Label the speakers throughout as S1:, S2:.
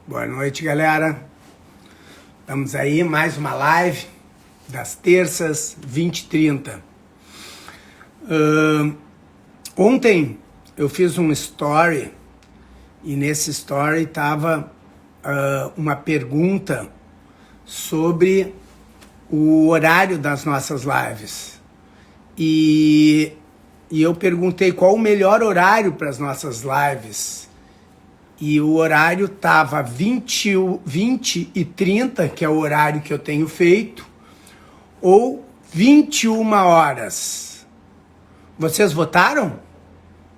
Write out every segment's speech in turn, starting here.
S1: Boa noite, galera. Estamos aí, mais uma live das terças, 20h30. Ontem eu fiz um story e nesse story tava uma pergunta sobre o horário das nossas lives. E eu perguntei qual o melhor horário para as nossas lives. E o horário tava 20h30, que é o horário que eu tenho feito, ou 21 horas. Vocês votaram?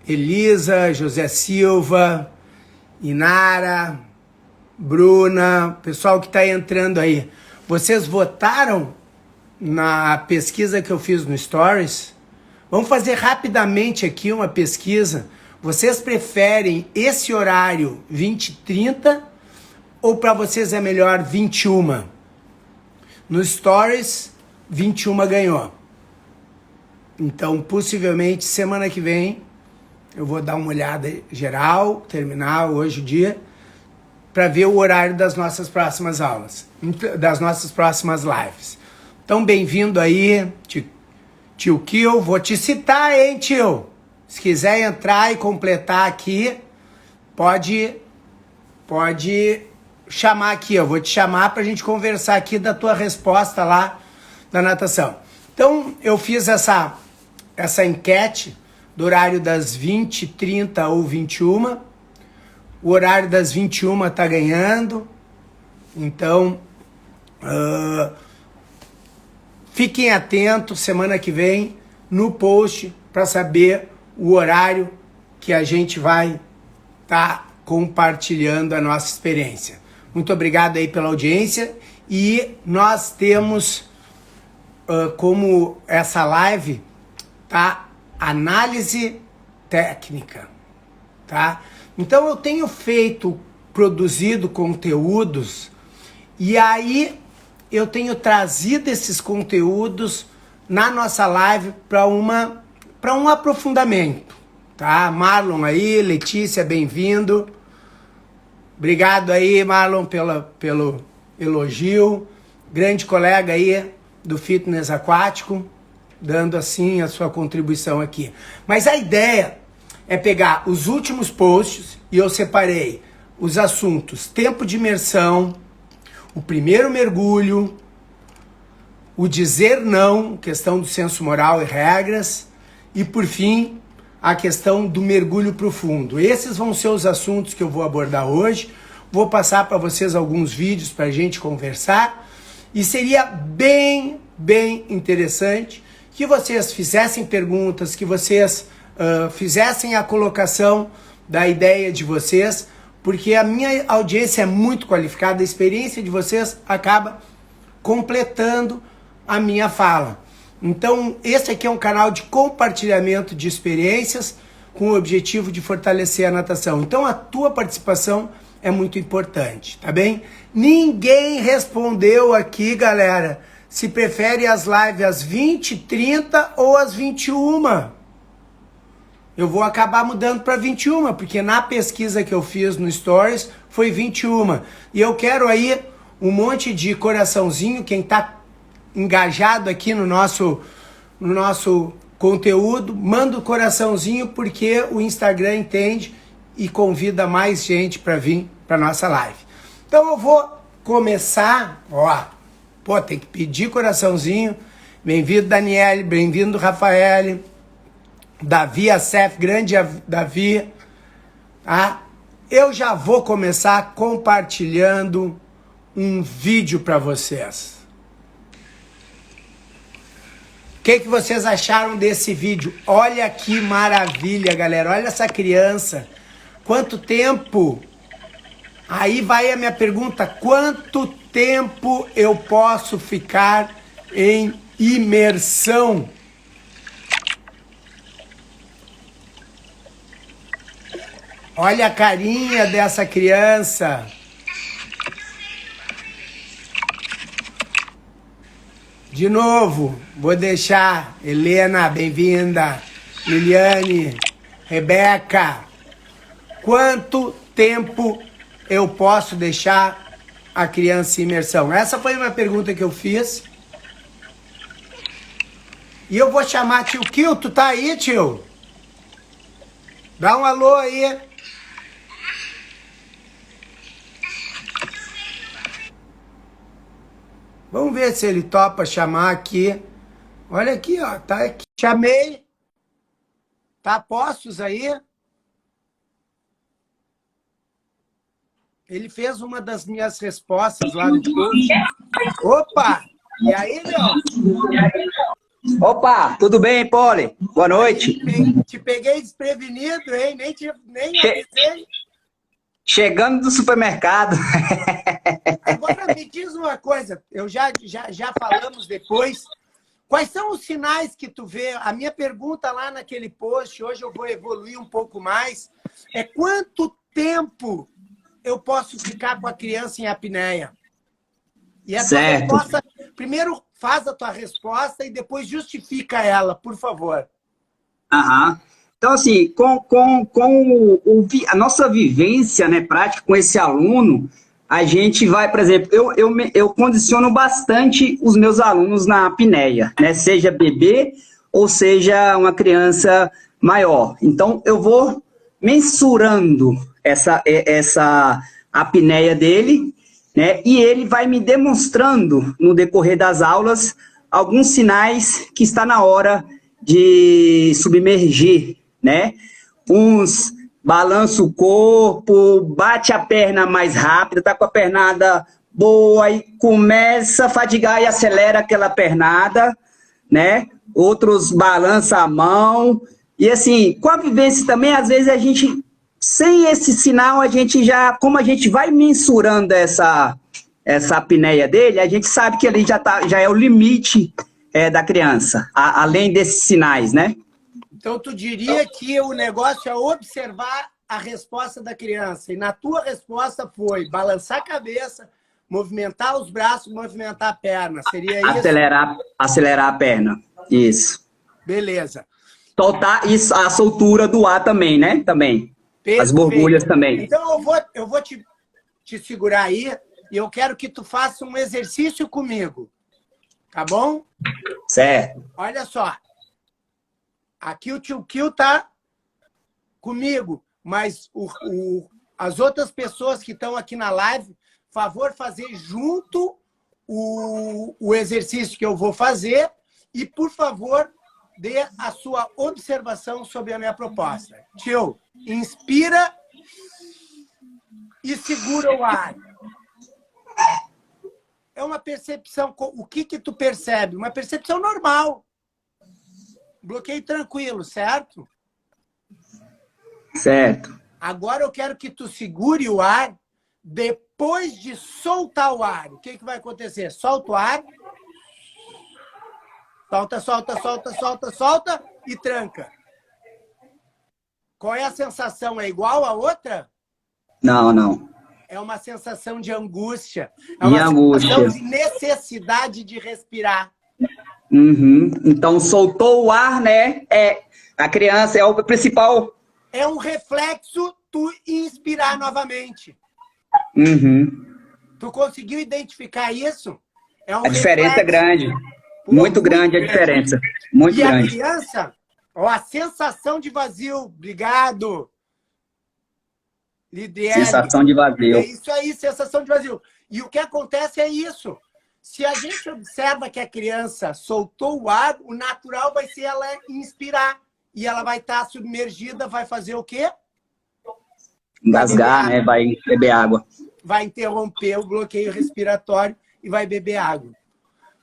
S1: Elisa, José Silva, Inara, Bruna, pessoal que está entrando aí. Vocês votaram na pesquisa que eu fiz no Stories? Vamos fazer rapidamente aqui uma pesquisa. Vocês preferem esse horário 20h30 ou para vocês é melhor 21? No Stories, 21 ganhou. Então, possivelmente, semana que vem, eu vou dar uma olhada geral, terminar hoje o dia, para ver o horário das nossas próximas aulas, das nossas próximas lives. Então, bem-vindo aí, tio Kill. Vou te citar, hein, tio? Se quiser entrar e completar aqui, pode chamar aqui. Eu vou te chamar para a gente conversar aqui da tua resposta lá da natação. Então, eu fiz essa enquete do horário das 20h30 ou 21. O horário das 21 está ganhando. Então, fiquem atentos semana que vem no post para saber o horário que a gente vai estar compartilhando a nossa experiência. Muito obrigado aí pela audiência e nós temos como essa live, tá? Análise técnica, tá? Então eu tenho produzido conteúdos e aí eu tenho trazido esses conteúdos na nossa live para um aprofundamento, tá? Marlon aí, Letícia, bem-vindo. Obrigado aí, Marlon, pelo elogio. Grande colega aí do fitness aquático, dando assim a sua contribuição aqui. Mas a ideia é pegar os últimos posts e eu separei os assuntos tempo de imersão, o primeiro mergulho, o dizer não, questão do senso moral e regras, e por fim, a questão do mergulho profundo. Esses vão ser os assuntos que eu vou abordar hoje. Vou passar para vocês alguns vídeos para a gente conversar. E seria bem interessante que vocês fizessem perguntas, que vocês fizessem a colocação da ideia de vocês, porque a minha audiência é muito qualificada, a experiência de vocês acaba completando a minha fala. Então, esse aqui é um canal de compartilhamento de experiências com o objetivo de fortalecer a natação. Então, a tua participação é muito importante, tá bem? Ninguém respondeu aqui, galera, se prefere as lives às 20h30 ou às 21. Eu vou acabar mudando para 21, porque na pesquisa que eu fiz no Stories foi 21. E eu quero aí um monte de coraçãozinho, quem tá engajado aqui no nosso conteúdo, manda o coraçãozinho porque o Instagram entende e convida mais gente para vir para nossa live. Então eu vou começar, tem que pedir coraçãozinho. Bem-vindo, Daniele, bem-vindo, Rafael, Davi, Acef, grande Davi, tá? Eu já vou começar compartilhando um vídeo para vocês. O que vocês acharam desse vídeo? Olha que maravilha, galera. Olha essa criança. Quanto tempo? Aí vai a minha pergunta. Quanto tempo eu posso ficar em imersão? Olha a carinha dessa criança. De novo, vou deixar Helena, bem-vinda, Liliane, Rebeca. Quanto tempo eu posso deixar a criança em imersão? Essa foi uma pergunta que eu fiz. E eu vou chamar tio Kio. Tu tá aí, tio? Dá um alô aí. Vamos ver se ele topa chamar aqui. Olha aqui, ó. Tá aqui. Chamei. Tá postos aí? Ele fez uma das minhas respostas lá no post. Opa! E aí, meu?
S2: Opa, tudo bem, Poli? Boa noite.
S1: Te peguei desprevenido, hein? Nem avisei.
S2: Chegando do supermercado.
S1: Agora me diz uma coisa, eu já falamos depois. Quais são os sinais que tu vê? A minha pergunta lá naquele post, hoje eu vou evoluir um pouco mais, é quanto tempo eu posso ficar com a criança em apneia? E a tua resposta, primeiro faz a tua resposta e depois justifica ela, por favor.
S2: Aham. Então, assim, a nossa vivência, né, prática com esse aluno, a gente vai, por exemplo, eu condiciono bastante os meus alunos na apneia, né, seja bebê ou seja uma criança maior. Então, eu vou mensurando essa apneia dele, né, e ele vai me demonstrando, no decorrer das aulas, alguns sinais que está na hora de submergir, né? Uns balança o corpo, bate a perna mais rápido, tá com a pernada boa e começa a fadigar e acelera aquela pernada, né? Outros balança a mão. E assim, com a vivência também, às vezes a gente, sem esse sinal, a gente já, como a gente vai mensurando essa apneia dele, a gente sabe que ali já é o limite da criança, além desses sinais, né?
S1: Então, tu diria que o negócio é observar a resposta da criança. E na tua resposta foi balançar a cabeça, movimentar os braços, movimentar a perna. Seria isso?
S2: Acelerar a perna. Isso.
S1: Beleza.
S2: Soltar isso, a soltura do ar também, né? Também.
S1: Perfeito.
S2: As borbulhas também.
S1: Então, eu vou te segurar aí e eu quero que tu faça um exercício comigo. Tá bom?
S2: Certo.
S1: Olha só. Aqui o tio Kio tá comigo, mas as outras pessoas que estão aqui na live, favor fazer junto o exercício que eu vou fazer e, por favor, dê a sua observação sobre a minha proposta. Tio, inspira e segura o ar. É uma percepção, o que tu percebe? Uma percepção normal. Bloqueio tranquilo, certo?
S2: Certo.
S1: Agora eu quero que tu segure o ar depois de soltar o ar. O que vai acontecer? Solta o ar. Solta, solta, solta, solta, solta e tranca. Qual é a sensação? É igual a outra?
S2: Não, não.
S1: É uma sensação de angústia. É uma sensação de necessidade de respirar.
S2: Uhum. Então, soltou o ar, né? A criança é o principal.
S1: É um reflexo tu inspirar novamente.
S2: Uhum.
S1: Tu conseguiu identificar isso? É um
S2: a diferença
S1: reflexo.
S2: É grande. Muito grande a diferença. Muito grande.
S1: A criança, ó, a sensação de vazio. Obrigado. Lidriele.
S2: Sensação de vazio.
S1: É isso aí, sensação de vazio. E o que acontece é isso. Se a gente observa que a criança soltou o ar, o natural vai ser ela inspirar. E ela vai estar submergida, vai fazer o quê?
S2: Engasgar, né? Vai beber água.
S1: Vai interromper o bloqueio respiratório e vai beber água.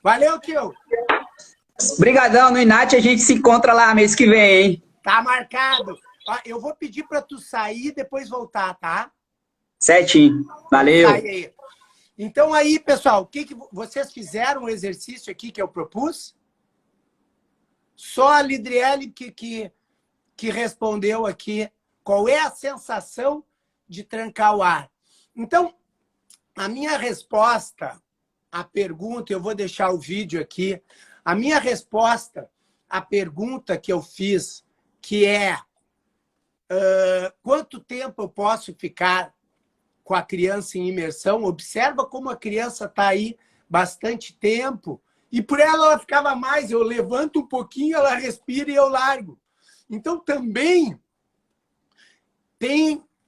S1: Valeu, Kio.
S2: Obrigadão, no Inat a gente se encontra lá mês que vem, hein?
S1: Tá marcado. Ó, eu vou pedir para tu sair e depois voltar, tá?
S2: Certinho. Valeu.
S1: Sai aí. Então aí, pessoal, o que vocês fizeram o exercício aqui que eu propus? Só a Lidriele que respondeu aqui qual é a sensação de trancar o ar. Então, a minha resposta à pergunta, eu vou deixar o vídeo aqui, a minha resposta à pergunta que eu fiz, que é quanto tempo eu posso ficar com a criança em imersão, observa como a criança está aí bastante tempo, e por ela ficava mais, eu levanto um pouquinho, ela respira e eu largo. Então também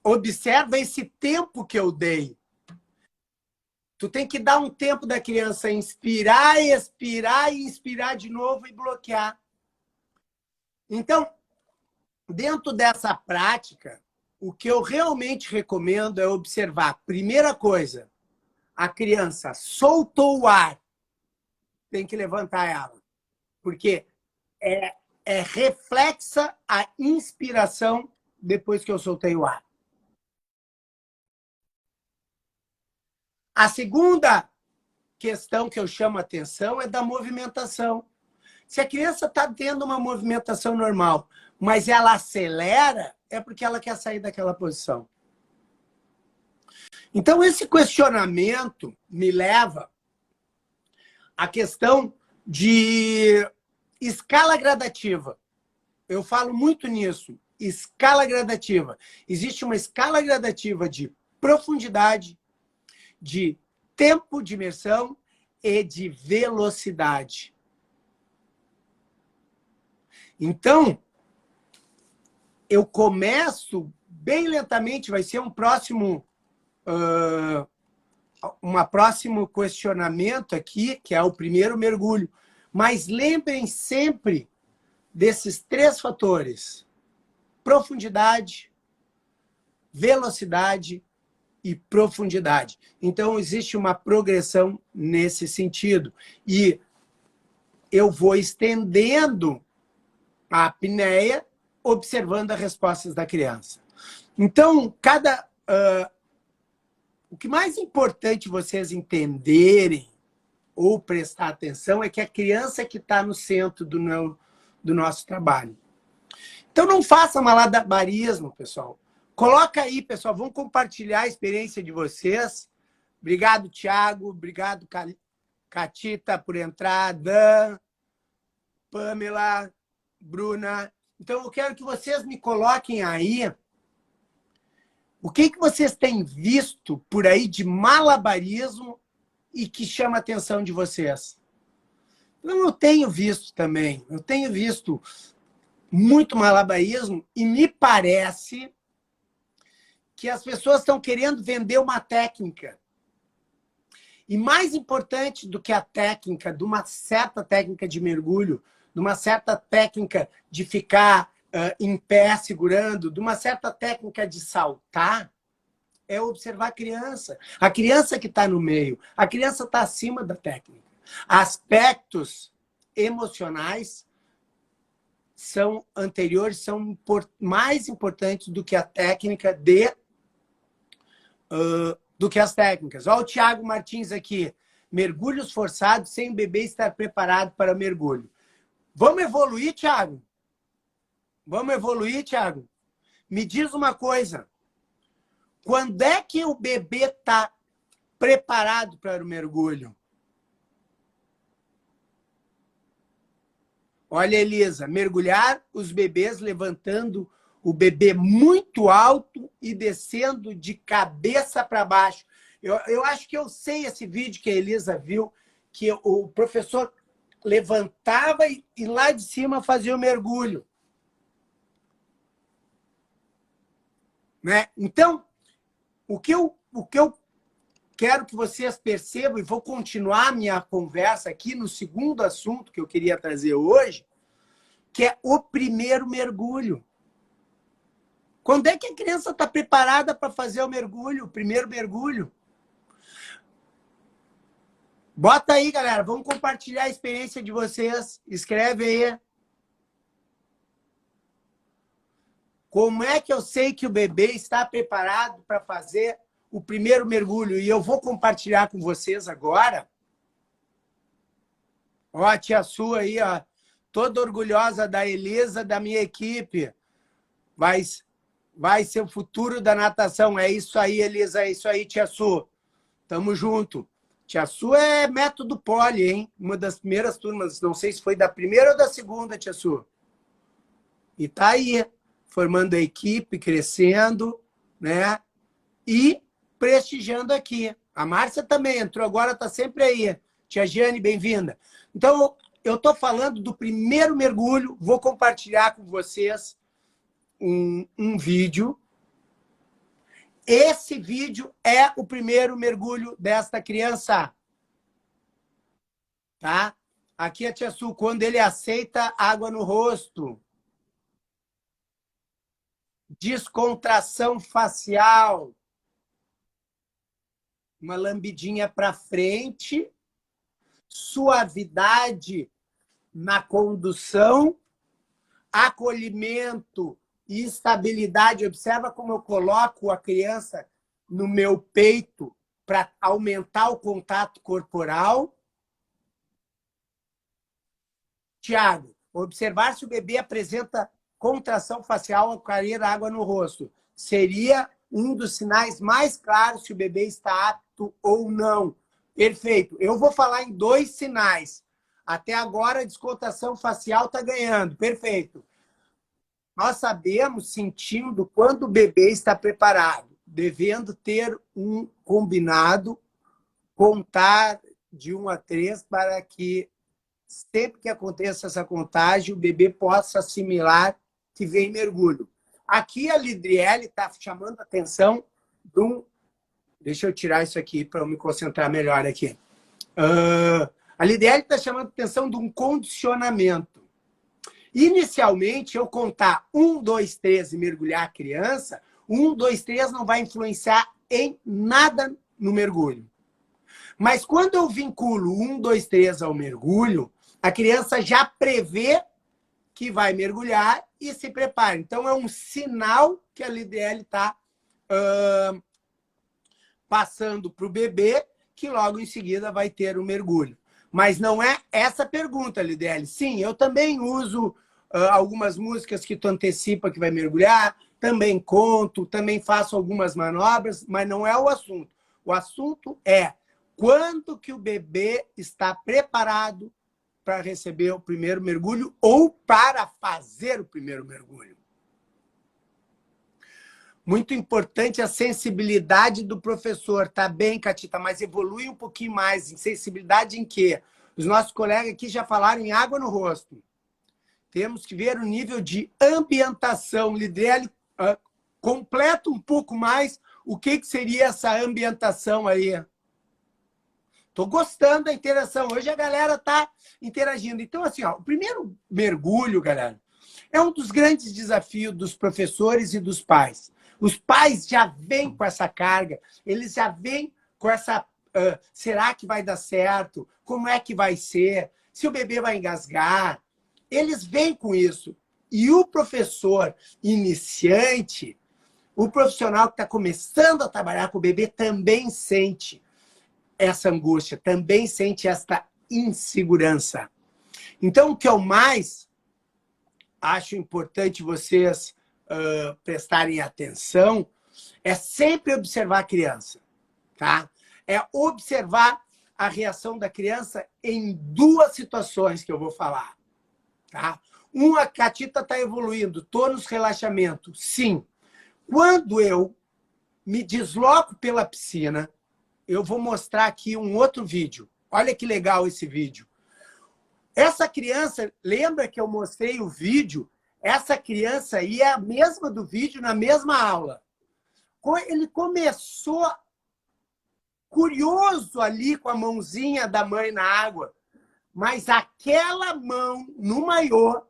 S1: observa esse tempo que eu dei. Tu tem que dar um tempo da criança inspirar, expirar e inspirar de novo e bloquear. Então, dentro dessa prática, o que eu realmente recomendo é observar. Primeira coisa, a criança soltou o ar, tem que levantar ela. Porque é reflexa a inspiração depois que eu soltei o ar. A segunda questão que eu chamo a atenção é da movimentação. Se a criança está tendo uma movimentação normal, mas ela acelera, é porque ela quer sair daquela posição. Então, esse questionamento me leva à questão de escala gradativa. Eu falo muito nisso, escala gradativa. Existe uma escala gradativa de profundidade, de tempo de imersão e de velocidade. Então, eu começo bem lentamente, vai ser um próximo questionamento aqui, que é o primeiro mergulho. Mas lembrem sempre desses 3 fatores: profundidade, velocidade e profundidade. Então, existe uma progressão nesse sentido. E eu vou estendendo a apneia, observando as respostas da criança. Então, o que mais importante vocês entenderem ou prestar atenção é que a criança que está no centro do nosso trabalho. Então, não faça malabarismo, pessoal. Coloca aí, pessoal, vamos compartilhar a experiência de vocês. Obrigado, Thiago. Obrigado, Catita, por entrar. Dan, Pamela, Bruna. Então, eu quero que vocês me coloquem aí o que vocês têm visto por aí de malabarismo e que chama a atenção de vocês. Eu tenho visto também. Eu tenho visto muito malabarismo e me parece que as pessoas estão querendo vender uma técnica. E mais importante do que a técnica, de uma certa técnica de mergulho, de uma certa técnica de ficar em pé segurando, de uma certa técnica de saltar, é observar a criança. A criança que está no meio, a criança está acima da técnica. Aspectos emocionais são anteriores, são mais importantes do que a técnica do que as técnicas. Olha o Thiago Martins aqui. Mergulhos forçados sem o bebê estar preparado para mergulho. Vamos evoluir, Thiago? Vamos evoluir, Thiago? Me diz uma coisa. Quando é que o bebê está preparado para o mergulho? Olha, Elisa, mergulhar os bebês levantando o bebê muito alto e descendo de cabeça para baixo. Eu acho que eu sei esse vídeo que a Elisa viu, que o professor levantava e lá de cima fazia o mergulho. Né? Então, o que eu quero que vocês percebam, e vou continuar minha conversa aqui no segundo assunto que eu queria trazer hoje, que é o primeiro mergulho. Quando é que a criança está preparada para fazer o mergulho, o primeiro mergulho? Bota aí, galera. Vamos compartilhar a experiência de vocês. Escreve aí. Como é que eu sei que o bebê está preparado para fazer o primeiro mergulho? E eu vou compartilhar com vocês agora. Ó, a tia sua aí, ó, toda orgulhosa da Elisa, da minha equipe. Vai ser o futuro da natação. É isso aí, Elisa. É isso aí, tia Su. Tamo junto. Tia Su é método Poli, hein? Uma das primeiras turmas. Não sei se foi da primeira ou da segunda, tia Su. E tá aí, formando a equipe, crescendo, né? E prestigiando aqui. A Márcia também entrou agora, está sempre aí. Tia Jane, bem-vinda. Então, eu estou falando do primeiro mergulho, vou compartilhar com vocês um vídeo. Esse vídeo é o primeiro mergulho desta criança. Tá? Aqui a tia Su, quando ele aceita água no rosto. Descontração facial. Uma lambidinha para frente. Suavidade na condução. Acolhimento e estabilidade. Observa como eu coloco a criança no meu peito para aumentar o contato corporal. Tiago, observar se o bebê apresenta contração facial ao cair água no rosto. Seria um dos sinais mais claros se o bebê está apto ou não. Perfeito. Eu vou falar em 2 sinais. Até agora, a descontração facial está ganhando. Perfeito. Nós sabemos, sentindo, quando o bebê está preparado, devendo ter um combinado, contar de 1 a 3 para que sempre que aconteça essa contagem, o bebê possa assimilar que vem mergulho. Aqui a Lidriele está chamando a atenção de um... Deixa eu tirar isso aqui para eu me concentrar melhor aqui. A Lidriele está chamando a atenção de um condicionamento. Inicialmente, eu contar 1, 2, 3 e mergulhar a criança, 1, 2, 3 não vai influenciar em nada no mergulho. Mas quando eu vinculo 1, 2, 3 ao mergulho, a criança já prevê que vai mergulhar e se prepara. Então, é um sinal que a Lidriele está passando para o bebê, que logo em seguida vai ter o mergulho. Mas não é essa pergunta, Lidriele. Sim, eu também uso algumas músicas que tu antecipa que vai mergulhar, também conto, também faço algumas manobras, mas não é o assunto. O assunto é quando que o bebê está preparado para receber o primeiro mergulho ou para fazer o primeiro mergulho. Muito importante a sensibilidade do professor. Tá bem, Catita, mas evolui um pouquinho mais. Em sensibilidade em quê? Os nossos colegas aqui já falaram em água no rosto. Temos que ver o nível de ambientação. Lidriele, completa um pouco mais o que seria essa ambientação aí. Estou gostando da interação. Hoje a galera está interagindo. Então, assim, ó, o primeiro mergulho, galera, é um dos grandes desafios dos professores e dos pais. Os pais já vêm com essa carga, eles já vêm com essa... será que vai dar certo? Como é que vai ser? Se o bebê vai engasgar? Eles vêm com isso. E o professor iniciante, o profissional que está começando a trabalhar com o bebê também sente essa angústia, também sente esta insegurança. Então, o que eu mais acho importante vocês prestarem atenção é sempre observar a criança, tá? É observar a reação da criança em 2 situações que eu vou falar, tá? Uma, a Catita está evoluindo, estou nos relaxamento. Sim. Quando eu me desloco pela piscina, eu vou mostrar aqui um outro vídeo. Olha que legal esse vídeo. Essa criança, lembra que eu mostrei o vídeo? Essa criança aí é a mesma do vídeo na mesma aula. Ele começou curioso ali com a mãozinha da mãe na água, mas aquela mão no maiô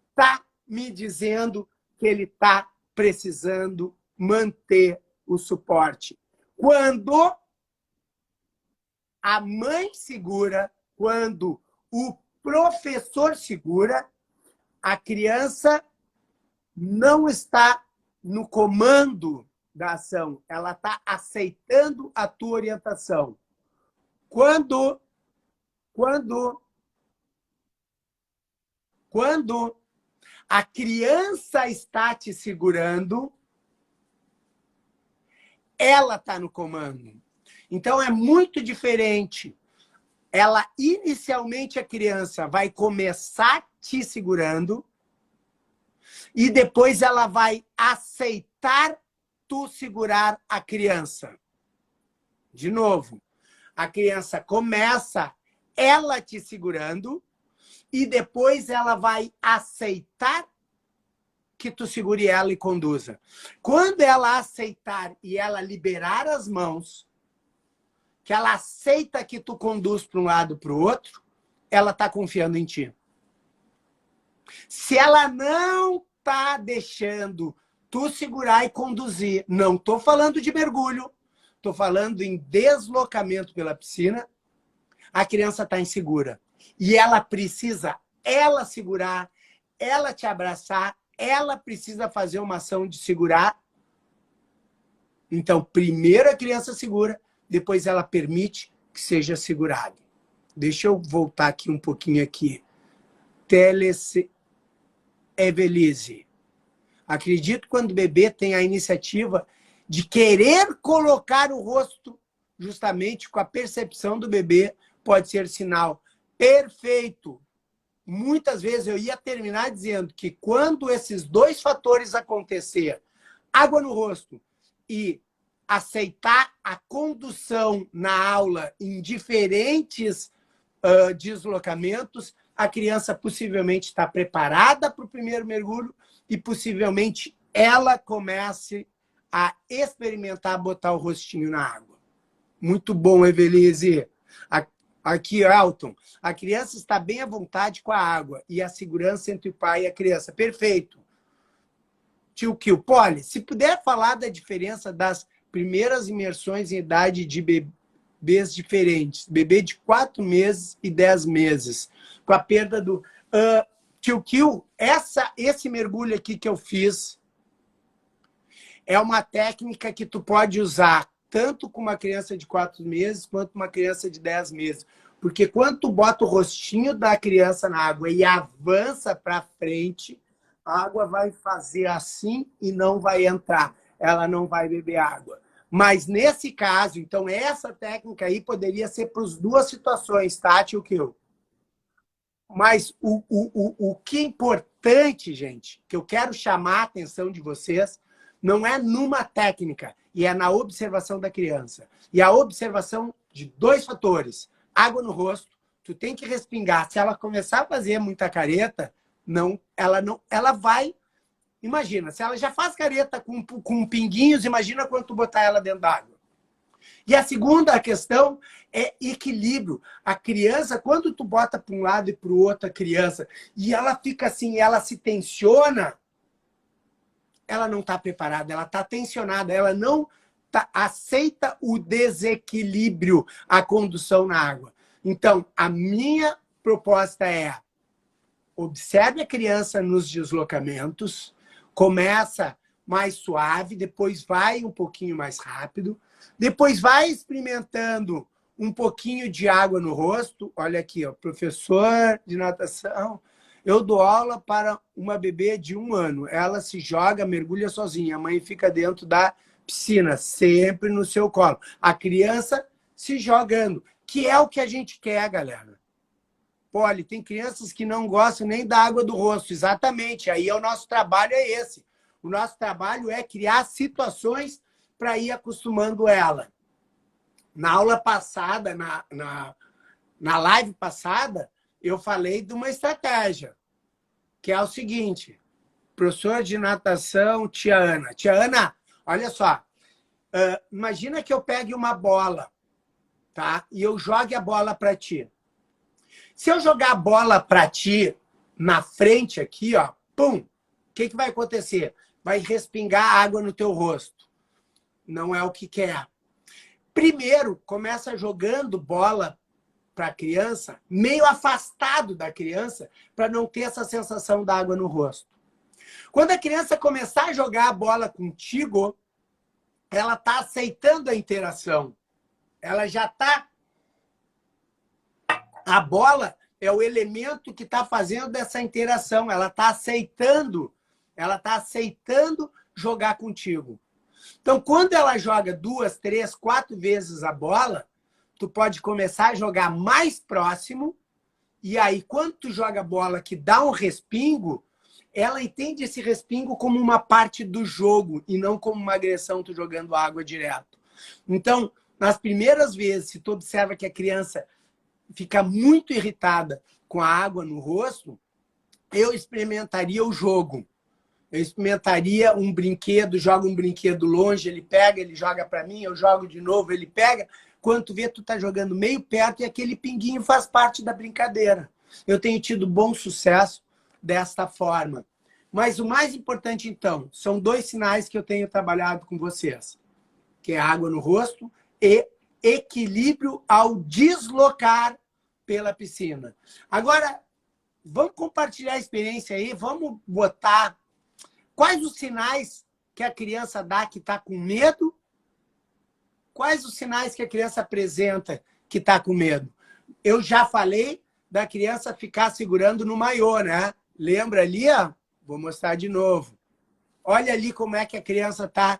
S1: está me dizendo que ele está precisando manter o suporte. Quando a mãe segura, quando o professor segura, a criança não está no comando da ação, ela está aceitando a tua orientação. Quando a criança está te segurando, ela está no comando. Então, é muito diferente. Ela, inicialmente, a criança vai começar te segurando e depois ela vai aceitar tu segurar a criança. De novo, a criança começa ela te segurando e depois ela vai aceitar que tu segure ela e conduza. Quando ela aceitar e ela liberar as mãos, que ela aceita que tu conduz para um lado para o outro, ela está confiando em ti. Se ela não está deixando tu segurar e conduzir, não estou falando de mergulho, estou falando em deslocamento pela piscina, a criança está insegura. E ela precisa, ela segurar, ela te abraçar, ela precisa fazer uma ação de segurar. Então, primeiro a criança segura, depois ela permite que seja segurada. Deixa eu voltar aqui um pouquinho aqui. Evelise. Acredito quando o bebê tem a iniciativa de querer colocar o rosto justamente com a percepção do bebê, pode ser sinal perfeito. Muitas vezes eu ia terminar dizendo que quando esses dois fatores acontecer, água no rosto e aceitar a condução na aula em diferentes deslocamentos, a criança possivelmente está preparada para o primeiro mergulho e possivelmente ela comece a experimentar botar o rostinho na água. Muito bom, Evelise. Aqui, Elton. A criança está bem à vontade com a água e a segurança entre o pai e a criança. Perfeito. Tio Kio. Polly, se puder falar da diferença das primeiras imersões em idade de bebês diferentes. Bebê de 4 meses e 10 meses. Com a perda do... Tio Kio, esse mergulho aqui que eu fiz é uma técnica que tu pode usar tanto com uma criança de 4 meses quanto uma criança de 10 meses. Porque quando tu bota o rostinho da criança na água e avança para frente, a água vai fazer assim e não vai entrar. Ela não vai beber água. Mas nesse caso, então, essa técnica aí poderia ser para as duas situações, tá, tio Kio? Mas o que é importante, gente, que eu quero chamar a atenção de vocês, não é numa técnica, e é na observação da criança. E a observação de 2 fatores. Água no rosto, tu tem que respingar. Se ela começar a fazer muita careta, ela vai... Imagina, se ela já faz careta com pinguinhos, imagina quando tu botar ela dentro d'água. E a segunda questão é equilíbrio. A criança, quando tu bota para um lado e para o outro a criança, e ela fica assim, ela se tensiona, ela não está preparada, ela está tensionada, ela não aceita o desequilíbrio, a condução na água. Então, a minha proposta é: observe a criança nos deslocamentos, começa mais suave, depois vai um pouquinho mais rápido, depois vai experimentando um pouquinho de água no rosto. Olha aqui, ó, professor de natação. Eu dou aula para uma bebê de 1 ano. Ela se joga, mergulha sozinha. A mãe fica dentro da piscina, sempre no seu colo. A criança se jogando, que é o que a gente quer, galera. Olha, tem crianças que não gostam nem da água do rosto. Exatamente, aí o nosso trabalho é esse. O nosso trabalho é criar situações para ir acostumando ela. Na aula passada, na live passada, eu falei de uma estratégia, que é o seguinte: professora de natação, tia Ana. Tia Ana, olha só, imagina que eu pegue uma bola, tá? E eu jogue a bola para ti. Se eu jogar a bola para ti na frente aqui, ó, pum, o que vai acontecer? Vai respingar água no teu rosto. Não é o que quer. Primeiro, começa jogando bola para a criança, meio afastado da criança, para não ter essa sensação da água no rosto. Quando a criança começar a jogar a bola contigo, ela está aceitando a interação. Ela já está... A bola é o elemento que está fazendo essa interação. Ela está aceitando jogar contigo. Então, quando ela joga 2, 3, 4 vezes a bola, tu pode começar a jogar mais próximo, e aí, quando tu joga a bola que dá um respingo, ela entende esse respingo como uma parte do jogo e não como uma agressão, tu jogando água direto. Então, nas primeiras vezes, se tu observa que a criança fica muito irritada com a água no rosto, eu experimentaria o jogo. Eu experimentaria um brinquedo, joga um brinquedo longe, ele pega, ele joga para mim, eu jogo de novo, ele pega. Quando tu vê, tu tá jogando meio perto e aquele pinguinho faz parte da brincadeira. Eu tenho tido bom sucesso desta forma. Mas o mais importante, então, são 2 sinais que eu tenho trabalhado com vocês, que é água no rosto e equilíbrio ao deslocar pela piscina. Agora, vamos compartilhar a experiência aí, vamos botar quais os sinais que a criança dá que está com medo, quais os sinais que a criança apresenta que está com medo. Eu já falei da criança ficar segurando no maiô, né? Lembra ali, ó? Vou mostrar de novo. Olha ali como é que a criança está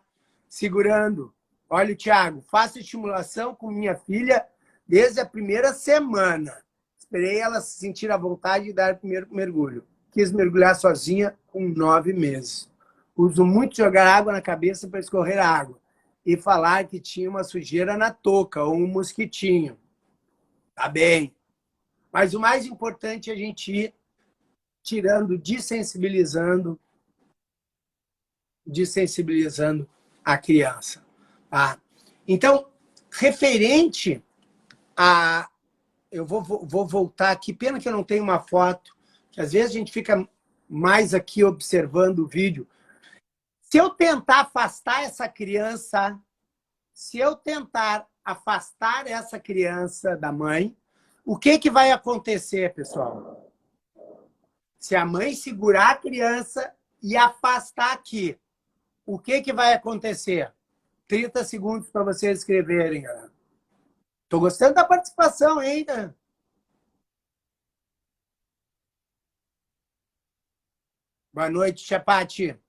S1: segurando. Olha o Thiago, faço estimulação com minha filha desde a primeira semana. Esperei ela se sentir à vontade de dar o primeiro mergulho. Quis mergulhar sozinha com 9 meses. Uso muito jogar água na cabeça para escorrer a água. E falar que tinha uma sujeira na touca ou um mosquitinho. Tá bem. Mas o mais importante é a gente ir tirando, desensibilizando a criança. Tá? Então, referente a... Eu vou voltar aqui. Pena que eu não tenho uma foto, que às vezes a gente fica mais aqui observando o vídeo. Se eu tentar afastar essa criança, da mãe, o que vai acontecer, pessoal? Se a mãe segurar a criança e afastar aqui, o que vai acontecer? 30 segundos para vocês escreverem. Estou gostando da participação ainda. Boa noite, Chapati.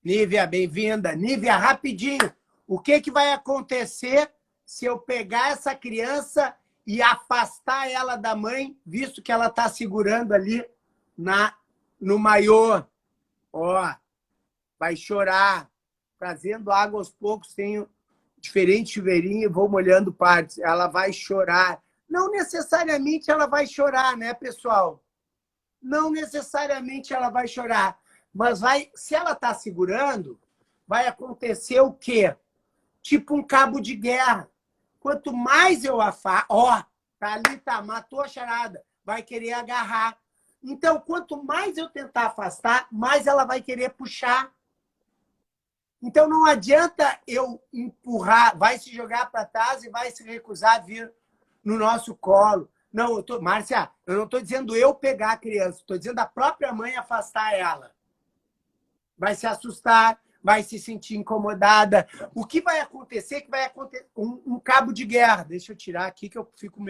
S1: Nívia, bem-vinda. Nívia, rapidinho. O que vai acontecer se eu pegar essa criança e afastar ela da mãe, visto que ela está segurando ali no maiô? Ó, vai chorar. Trazendo água aos poucos, tenho diferente chuveirinho e vou molhando partes. Ela vai chorar. Não necessariamente ela vai chorar, né, pessoal? Não necessariamente ela vai chorar. Mas se ela está segurando, vai acontecer o quê? Tipo um cabo de guerra. Quanto mais eu afasto... Ó, tá ali, tá, matou a charada. Vai querer agarrar. Então, quanto mais eu tentar afastar, mais ela vai querer puxar. Então, não adianta eu empurrar, vai se jogar para trás e vai se recusar a vir no nosso colo. Não, Márcia, eu não estou dizendo eu pegar a criança, estou dizendo a própria mãe afastar ela. Vai se assustar, vai se sentir incomodada. O que vai acontecer? Que vai acontecer um cabo de guerra. Deixa eu tirar aqui que eu fico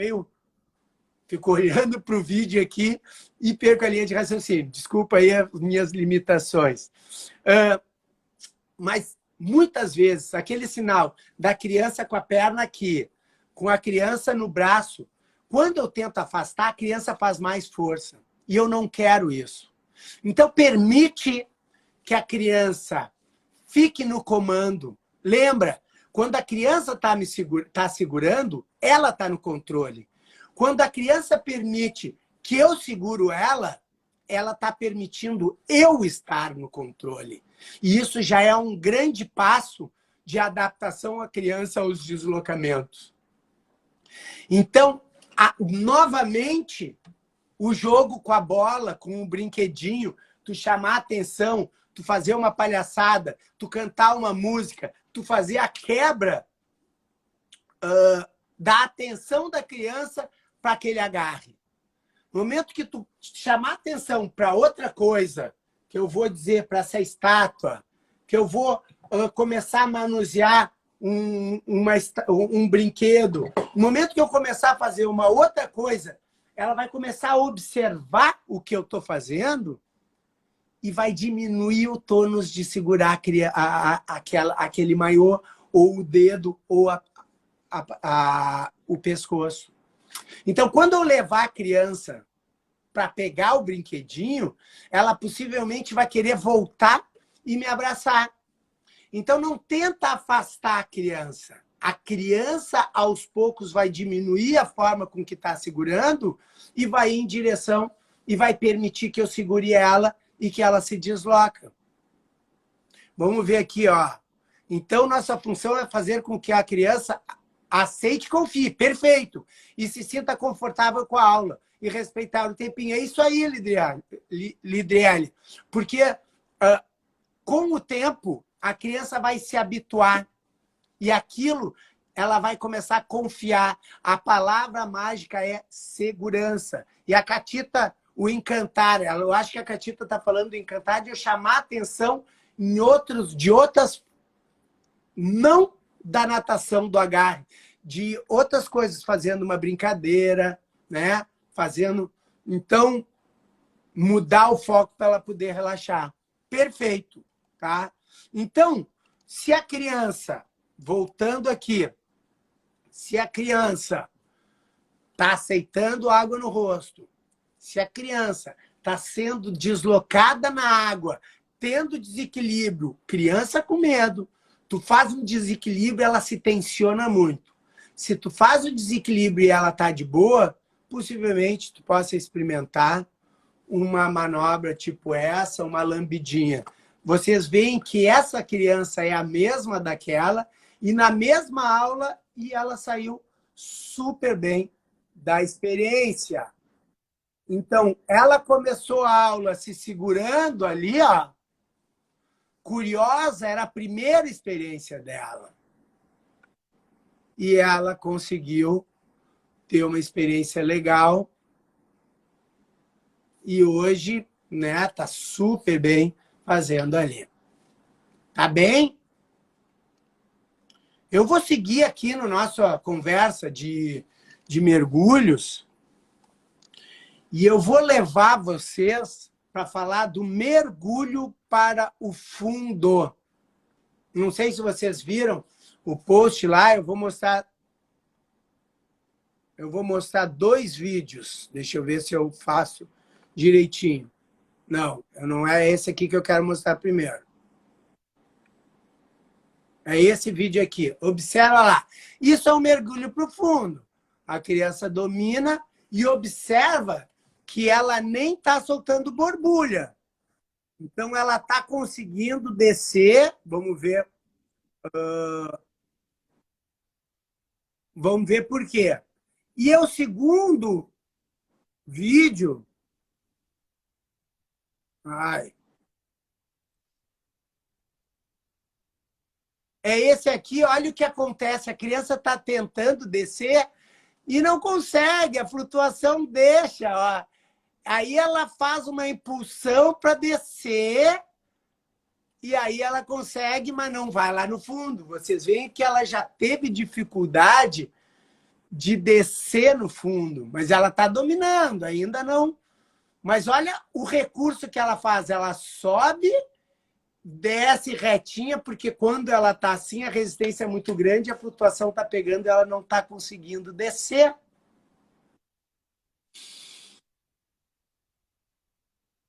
S1: olhando para o vídeo aqui e perco a linha de raciocínio. Desculpa aí as minhas limitações. Mas, muitas vezes, aquele sinal da criança com a perna aqui, com a criança no braço, quando eu tento afastar, a criança faz mais força. E eu não quero isso. Então, permite que a criança fique no comando. Lembra, quando a criança está segurando, ela está no controle. Quando a criança permite que eu seguro ela está permitindo eu estar no controle. E isso já é um grande passo de adaptação à criança aos deslocamentos. Então, novamente, o jogo com a bola, com o brinquedinho, tu chamar a atenção, tu fazer uma palhaçada, tu cantar uma música, tu fazer a quebra da atenção da criança para que ele agarre. No momento que tu chamar atenção para outra coisa, que eu vou dizer para essa estátua, que eu vou começar a manusear um brinquedo, no momento que eu começar a fazer uma outra coisa, ela vai começar a observar o que eu estou fazendo e vai diminuir o tônus de segurar aquele maiô, ou o dedo, ou o pescoço. Então, quando eu levar a criança para pegar o brinquedinho, ela possivelmente vai querer voltar e me abraçar. Então, não tenta afastar a criança. A criança, aos poucos, vai diminuir a forma com que está segurando e vai ir em direção e vai permitir que eu segure ela e que ela se desloca. Vamos ver aqui, ó. Então, nossa função é fazer com que a criança aceite e confie. Perfeito. E se sinta confortável com a aula. E respeitar o tempinho. É isso aí, Lidriele. Porque com o tempo, a criança vai se habituar. E aquilo, ela vai começar a confiar. A palavra mágica é segurança. E a Catita, o encantar. Eu acho que a Catita está falando do encantar, de eu chamar a atenção de outras, não da natação, do agarre, de outras coisas, fazendo uma brincadeira, né? Fazendo, então, mudar o foco para ela poder relaxar. Perfeito, tá? Então, se a criança, voltando aqui, se a criança está aceitando água no rosto, se a criança está sendo deslocada na água, tendo desequilíbrio, criança com medo, tu faz um desequilíbrio, ela se tensiona muito. Se tu faz o desequilíbrio e ela está de boa, possivelmente tu possa experimentar uma manobra tipo essa, uma lambidinha. Vocês veem que essa criança é a mesma daquela, e na mesma aula, e ela saiu super bem da experiência. Então, ela começou a aula se segurando ali, ó. Curiosa, era a primeira experiência dela. E ela conseguiu ter uma experiência legal. E hoje, né, tá super bem fazendo ali. Tá bem? Eu vou seguir aqui na nossa conversa de mergulhos e eu vou levar vocês para falar do mergulho para o fundo. Não sei se vocês viram o post lá, eu vou mostrar 2 vídeos. Deixa eu ver se eu faço direitinho. Não é esse aqui que eu quero mostrar primeiro. É esse vídeo aqui. Observa lá. Isso é um mergulho profundo. A criança domina e observa que ela nem está soltando borbulha. Então, ela está conseguindo descer. Vamos ver. Vamos ver por quê. E é o segundo vídeo. É esse aqui, olha o que acontece. A criança está tentando descer e não consegue, a flutuação deixa. Ó. Aí ela faz uma impulsão para descer e aí ela consegue, mas não vai lá no fundo. Vocês veem que ela já teve dificuldade de descer no fundo, mas ela está dominando, ainda não. Mas olha o recurso que ela faz. Ela sobe, desce retinha, porque quando ela está assim, a resistência é muito grande, a flutuação está pegando e ela não está conseguindo descer.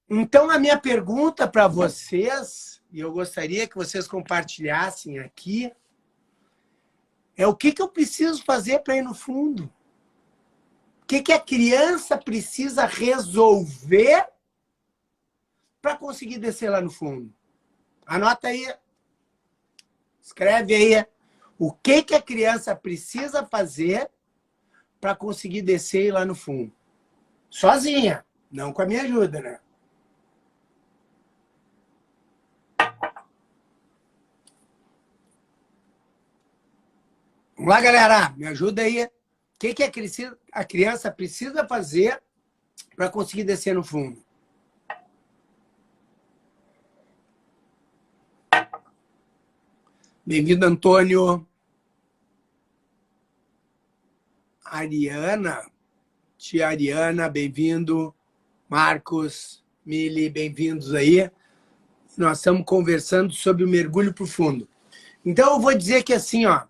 S1: Então, a minha pergunta para vocês, e eu gostaria que vocês compartilhassem aqui, é o que eu preciso fazer para ir no fundo? O que a criança precisa resolver para conseguir descer lá no fundo? Anota aí. Escreve aí. O que a criança precisa fazer para conseguir descer lá no fundo? Sozinha, não com a minha ajuda, né? Vamos lá, galera. Me ajuda aí. O que a criança precisa fazer para conseguir descer no fundo? Bem-vindo, Antônio. Ariana. Tia Ariana, bem-vindo. Marcos, Mili, bem-vindos aí. Nós estamos conversando sobre o mergulho profundo. Então, eu vou dizer que assim, ó,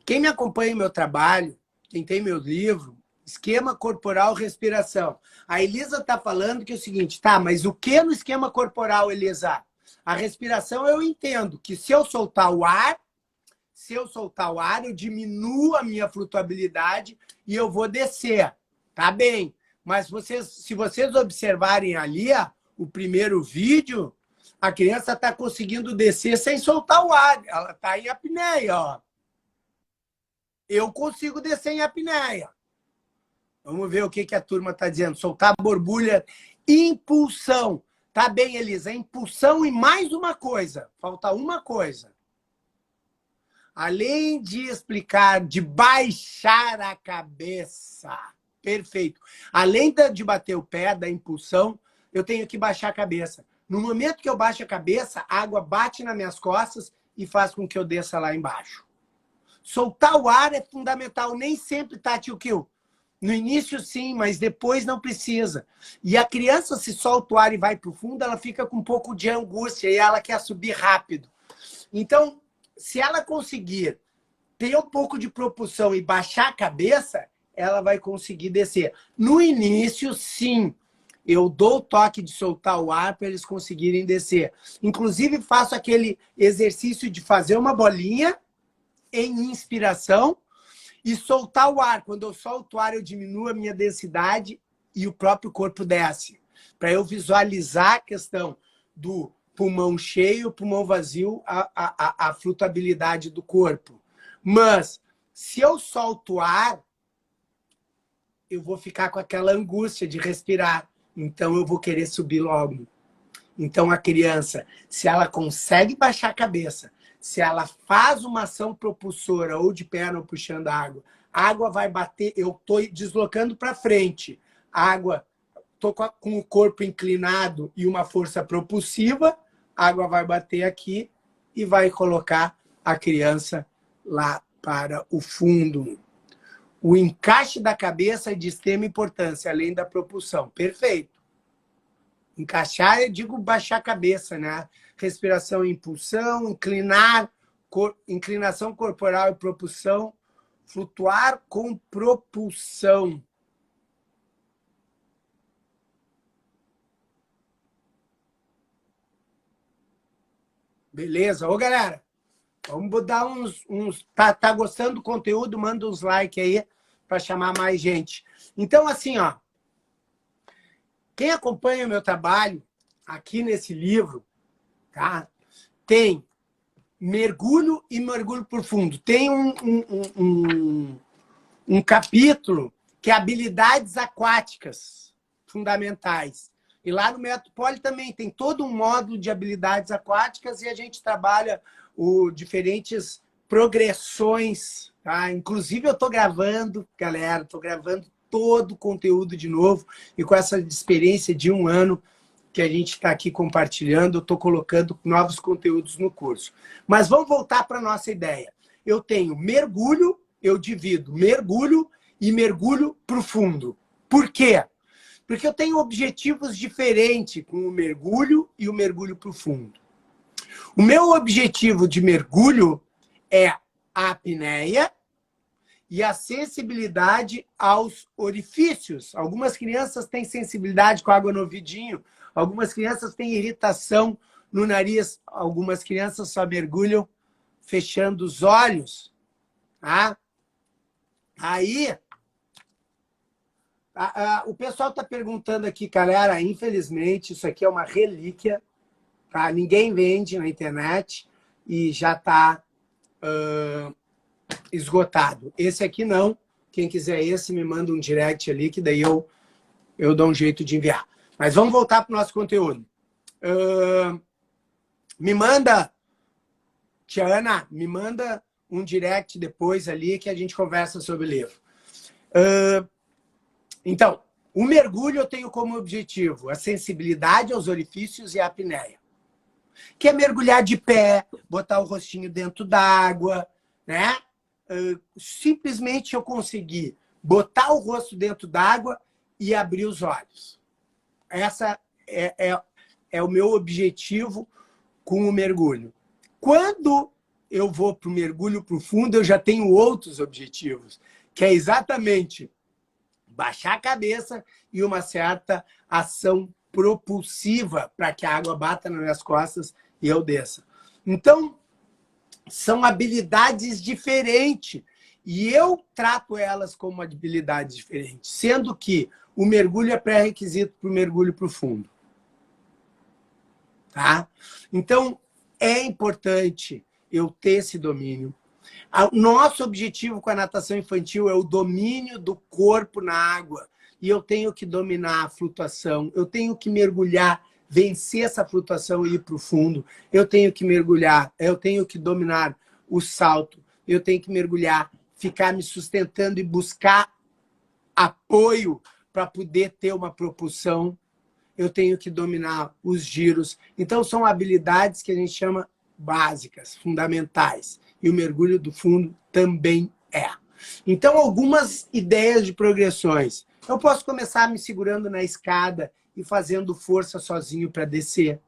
S1: quem me acompanha no meu trabalho, quem tem meu livro, Esquema corporal, respiração. A Elisa está falando que é o seguinte, tá, mas o que no esquema corporal, Elisa? A respiração eu entendo, que se eu soltar o ar, eu diminuo a minha flutuabilidade e eu vou descer. Tá bem. Mas se vocês observarem ali, ó, o primeiro vídeo, a criança está conseguindo descer sem soltar o ar. Ela está em apneia, ó. Eu consigo descer em apneia. Vamos ver o que a turma está dizendo. Soltar borbulha, impulsão. Tá bem, Elisa. Impulsão e mais uma coisa. Falta uma coisa. Além de explicar, de baixar a cabeça. Perfeito. Além de bater o pé, da impulsão, eu tenho que baixar a cabeça. No momento que eu baixo a cabeça, a água bate nas minhas costas e faz com que eu desça lá embaixo. Soltar o ar é fundamental. Nem sempre tá, tio Kio. No início, sim, mas depois não precisa. E a criança, se solta o ar e vai para o fundo, ela fica com um pouco de angústia e ela quer subir rápido. Então, se ela conseguir ter um pouco de propulsão e baixar a cabeça, ela vai conseguir descer. No início, sim, eu dou o toque de soltar o ar para eles conseguirem descer. Inclusive, faço aquele exercício de fazer uma bolinha em inspiração e soltar o ar. Quando eu solto o ar, eu diminuo a minha densidade e o próprio corpo desce. Para eu visualizar a questão do pulmão cheio, pulmão vazio, a flutuabilidade do corpo. Mas, se eu solto o ar, eu vou ficar com aquela angústia de respirar. Então, eu vou querer subir logo. Então, a criança, se ela consegue baixar a cabeça, se ela faz uma ação propulsora ou de perna ou puxando a água vai bater, eu estou deslocando para frente. A água, estou com o corpo inclinado e uma força propulsiva, a água vai bater aqui e vai colocar a criança lá para o fundo. O encaixe da cabeça é de extrema importância, além da propulsão. Perfeito. Encaixar, eu digo baixar a cabeça, né? Respiração e impulsão, inclinação corporal e propulsão, flutuar com propulsão. Beleza? Ô, galera, vamos dar uns... Tá gostando do conteúdo? Manda uns likes aí para chamar mais gente. Então, assim, ó, quem acompanha o meu trabalho aqui nesse livro, tá? Tem mergulho e mergulho profundo. Tem um capítulo que é habilidades aquáticas fundamentais. E lá no Método Poli também tem todo um módulo de habilidades aquáticas e a gente trabalha diferentes progressões. Tá? Inclusive, eu estou gravando, galera, estou gravando todo o conteúdo de novo e com essa experiência de 1 ano que a gente está aqui compartilhando, eu estou colocando novos conteúdos no curso. Mas vamos voltar para a nossa ideia. Eu tenho mergulho, eu divido mergulho e mergulho profundo. Por quê? Porque eu tenho objetivos diferentes com o mergulho e o mergulho profundo. O meu objetivo de mergulho é a apneia e a sensibilidade aos orifícios. Algumas crianças têm sensibilidade com água no ouvidinho, algumas crianças têm irritação no nariz, algumas crianças só mergulham fechando os olhos. Tá? Aí, o pessoal está perguntando aqui, galera, infelizmente, isso aqui é uma relíquia, tá? Ninguém vende na internet e já está esgotado. Esse aqui não. Quem quiser esse, me manda um direct ali, que daí eu dou um jeito de enviar. Mas vamos voltar para o nosso conteúdo. Me manda, tia Ana, me manda um direct depois ali que a gente conversa sobre o livro. Então, o mergulho eu tenho como objetivo a sensibilidade aos orifícios e a apneia. Que é mergulhar de pé, botar o rostinho dentro d'água, né? Simplesmente eu conseguir botar o rosto dentro d'água e abrir os olhos. Essa é o meu objetivo com o mergulho. Quando eu vou para o mergulho profundo, eu já tenho outros objetivos, que é exatamente baixar a cabeça e uma certa ação propulsiva para que a água bata nas minhas costas e eu desça. Então, são habilidades diferentes e eu trato elas como habilidades diferentes, sendo que o mergulho é pré-requisito para o mergulho profundo. Tá? Então, é importante eu ter esse domínio. O nosso objetivo com a natação infantil é o domínio do corpo na água. E eu tenho que dominar a flutuação, eu tenho que mergulhar, vencer essa flutuação e ir para o fundo. Eu tenho que mergulhar, eu tenho que dominar o salto, eu tenho que mergulhar, ficar me sustentando e buscar apoio para poder ter uma propulsão. Eu tenho que dominar os giros. Então, são habilidades que a gente chama básicas, fundamentais. E o mergulho do fundo também é. Então, algumas ideias de progressões. Eu posso começar me segurando na escada e fazendo força sozinho para descer.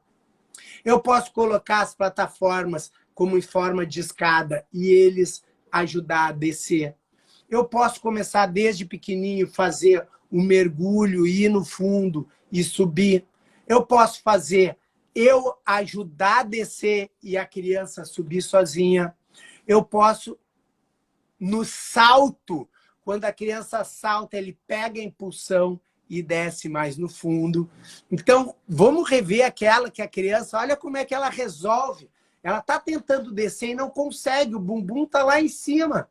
S1: Eu posso colocar as plataformas como em forma de escada e eles ajudar a descer. Eu posso começar desde pequenininho, fazer o mergulho, ir no fundo e subir. Eu posso fazer eu ajudar a descer e a criança subir sozinha. Eu posso, no salto, quando a criança salta, ele pega a impulsão e desce mais no fundo. Então, vamos rever aquela que a criança, olha como é que ela resolve. Ela está tentando descer e não consegue, o bumbum está lá em cima.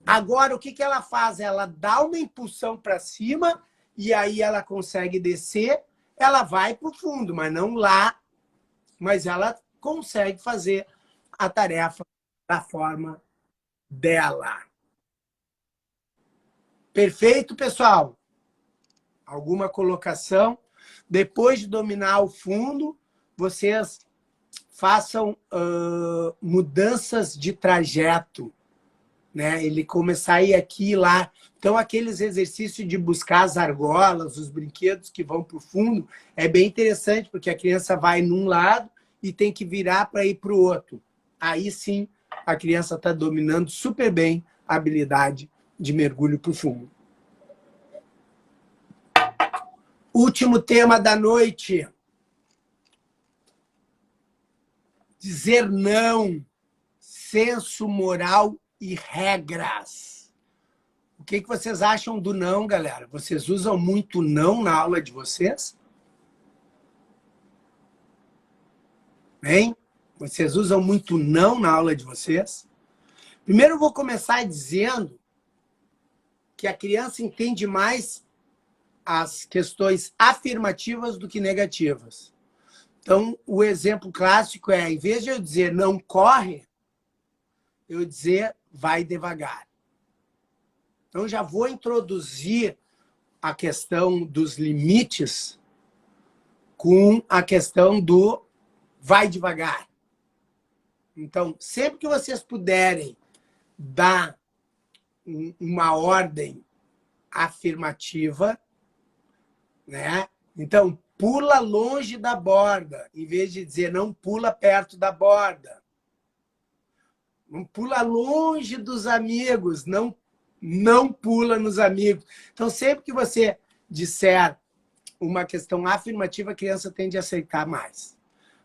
S1: Agora, o que ela faz? Ela dá uma impulsão para cima e aí ela consegue descer, ela vai para o fundo, mas não lá, mas ela consegue fazer a tarefa da forma dela. Perfeito, pessoal? Alguma colocação? Depois de dominar o fundo, vocês façam mudanças de trajeto. Né? Ele começar a ir aqui e lá. Então, aqueles exercícios de buscar as argolas, os brinquedos que vão para o fundo, é bem interessante, porque a criança vai num lado e tem que virar para ir para o outro. Aí sim, a criança está dominando super bem a habilidade de mergulho profundo. Último tema da noite. Dizer não, senso moral e regras. O que vocês acham do não, galera? Vocês usam muito não na aula de vocês? Hein? Vocês usam muito não na aula de vocês? Primeiro eu vou começar dizendo que a criança entende mais as questões afirmativas do que negativas. Então, o exemplo clássico é, em vez de eu dizer não corre, eu dizer vai devagar. Então, já vou introduzir a questão dos limites com a questão do vai devagar. Então, sempre que vocês puderem dar uma ordem afirmativa, né? Então, pula longe da borda, em vez de dizer não pula perto da borda. Não pula longe dos amigos, não pula nos amigos. Então, sempre que você disser uma questão afirmativa, a criança tende a aceitar mais.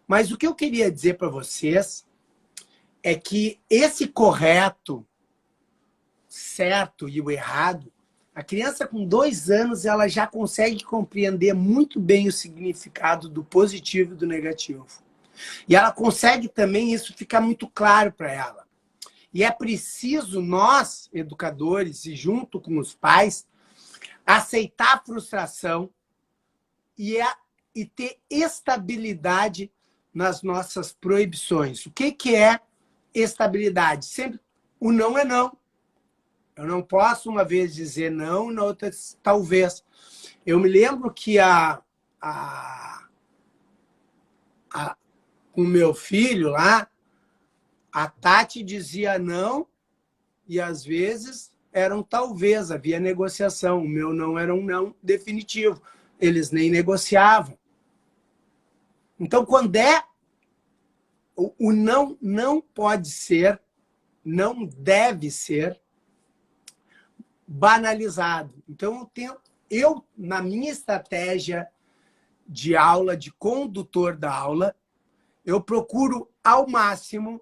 S1: Mas o que eu queria dizer para vocês é que esse correto, certo e o errado, a criança com 2 anos ela já consegue compreender muito bem o significado do positivo e do negativo. E ela consegue também, isso ficar muito claro para ela. E é preciso nós, educadores, e junto com os pais, aceitar a frustração e ter estabilidade nas nossas proibições. O que é estabilidade? Sempre o não é não. Eu não posso uma vez dizer não, na outra talvez. Eu me lembro que com o meu filho lá, a Tati dizia não e às vezes era um talvez, havia negociação. O meu não era um não definitivo. Eles nem negociavam. Então, quando o não pode ser, não deve ser banalizado. Então, na minha estratégia de aula, de condutor da aula, eu procuro ao máximo,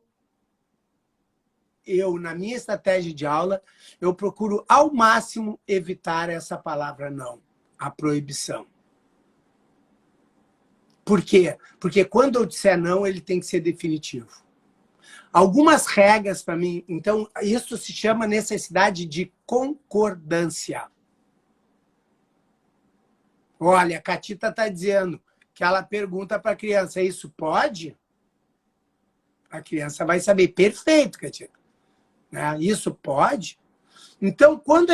S1: na minha estratégia de aula, eu procuro ao máximo evitar essa palavra não, a proibição. Por quê? Porque quando eu disser não, ele tem que ser definitivo. Algumas regras para mim, então, isso se chama necessidade de concordância. Olha, a Catita está dizendo que ela pergunta para a criança, isso pode? A criança vai saber, perfeito, Catita. Né? Isso pode? Então, quando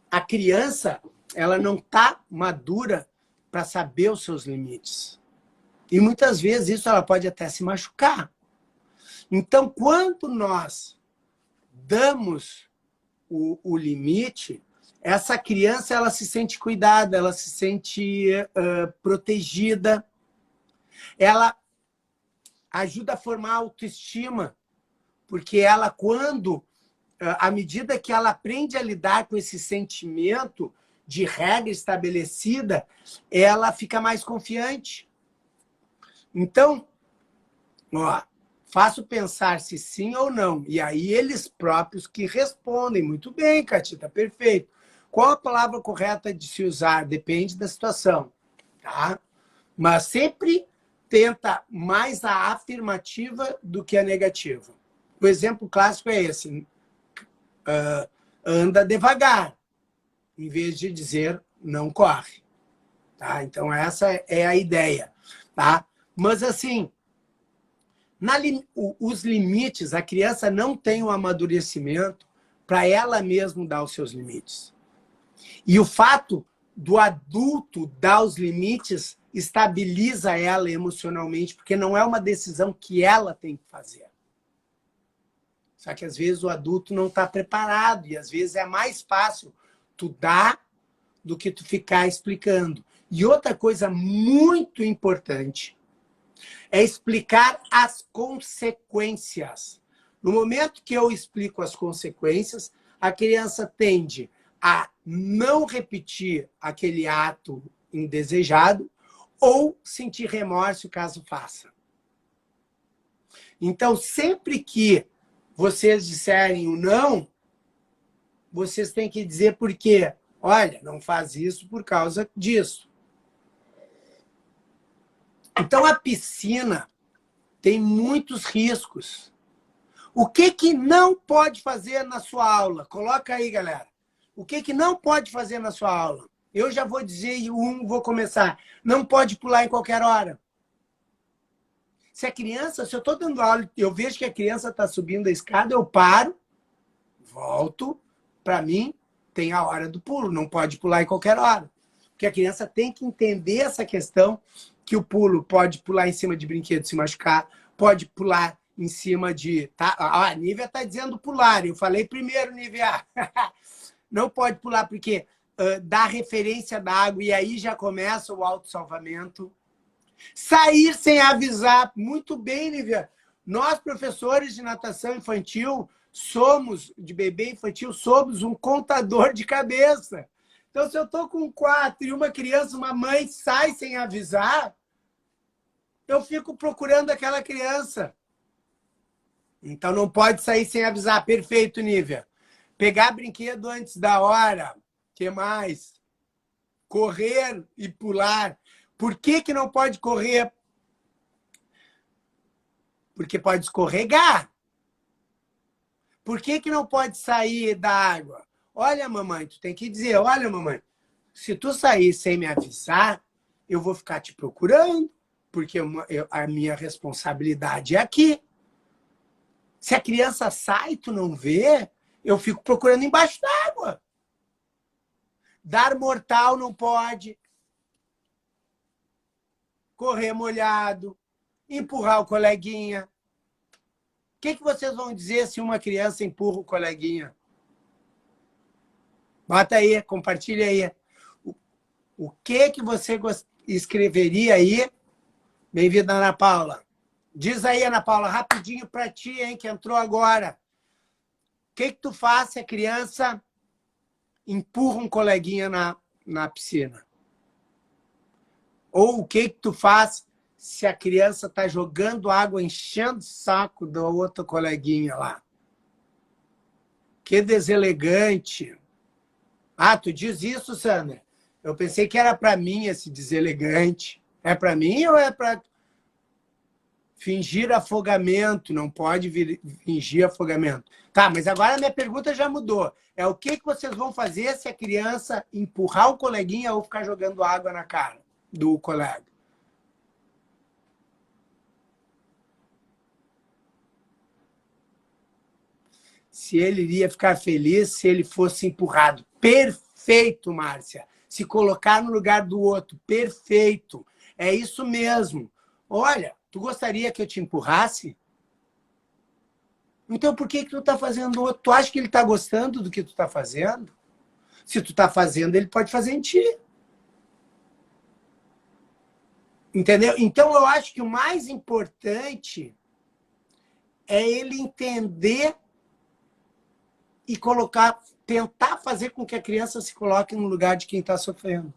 S1: a criança, ela não está madura para saber os seus limites. E muitas vezes isso ela pode até se machucar. Então, quando nós damos o limite, essa criança ela se sente cuidada, ela se sente protegida, ela ajuda a formar autoestima, porque ela, à medida que ela aprende a lidar com esse sentimento de regra estabelecida, ela fica mais confiante. Então, faço pensar se sim ou não. E aí eles próprios que respondem. Muito bem, Catita, perfeito. Qual a palavra correta de se usar? Depende da situação. Tá? Mas sempre tenta mais a afirmativa do que a negativa. O exemplo clássico é esse. Anda devagar, em vez de dizer não corre. Tá? Então, essa é a ideia. Tá? Mas, assim, os limites, a criança não tem um amadurecimento para ela mesma dar os seus limites. E o fato do adulto dar os limites estabiliza ela emocionalmente, porque não é uma decisão que ela tem que fazer. Só que, às vezes, o adulto não está preparado e, às vezes, é mais fácil tu dar do que tu ficar explicando. E outra coisa muito importante é explicar as consequências. No momento que eu explico as consequências, a criança tende a não repetir aquele ato indesejado ou sentir remorso caso faça. Então, sempre que vocês disserem o não, vocês têm que dizer por quê. Olha, não faz isso por causa disso. Então, a piscina tem muitos riscos. O que não pode fazer na sua aula? Coloca aí, galera. O que não pode fazer na sua aula? Eu já vou dizer vou começar. Não pode pular em qualquer hora. Se eu estou dando aula, eu vejo que a criança está subindo a escada, eu paro, volto, para mim, tem a hora do pulo, não pode pular em qualquer hora. Porque a criança tem que entender essa questão que o pulo pode pular em cima de brinquedo, se machucar, pode pular em cima de... Tá? A Nívia está dizendo pular, eu falei primeiro, Nívia. Não pode pular porque dá referência da água e aí já começa o autossalvamento. Sair sem avisar. Muito bem, Nívia. Nós, professores de natação infantil, de bebê infantil, somos um contador de cabeça. Então, se eu estou com 4 e uma criança, uma mãe, sai sem avisar, eu fico procurando aquela criança. Então, não pode sair sem avisar. Perfeito, Nívia. Pegar brinquedo antes da hora. O que mais? Correr e pular. Por que não pode correr? Porque pode escorregar. Por que não pode sair da água? Olha, mamãe, tu tem que dizer, olha, mamãe, se tu sair sem me avisar, eu vou ficar te procurando, porque a minha responsabilidade é aqui. Se a criança sai e tu não vê, eu fico procurando embaixo d'água. Dar mortal não pode. Correr molhado. Empurrar o coleguinha. O que vocês vão dizer se uma criança empurra o coleguinha? Bota aí, compartilha aí. O que você escreveria aí? Bem-vinda, Ana Paula. Diz aí, Ana Paula, rapidinho para ti, hein, que entrou agora. O que tu faz se a criança empurra um coleguinha na piscina? Ou o que tu faz se a criança está jogando água, enchendo o saco do outro coleguinha lá? Que deselegante. Ah, tu diz isso, Sandra? Eu pensei que era para mim esse deselegante. É para mim ou é para fingir afogamento? Não pode fingir afogamento. Tá, mas agora a minha pergunta já mudou. É o que vocês vão fazer se a criança empurrar o coleguinha ou ficar jogando água na cara do colega? Se ele iria ficar feliz se ele fosse empurrado. Perfeito, Márcia. Se colocar no lugar do outro. Perfeito. É isso mesmo. Olha, tu gostaria que eu te empurrasse? Então por que tu está fazendo outro? Tu acha que ele está gostando do que tu está fazendo? Se tu está fazendo, ele pode fazer em ti. Entendeu? Então eu acho que o mais importante é ele entender e tentar fazer com que a criança se coloque no lugar de quem está sofrendo.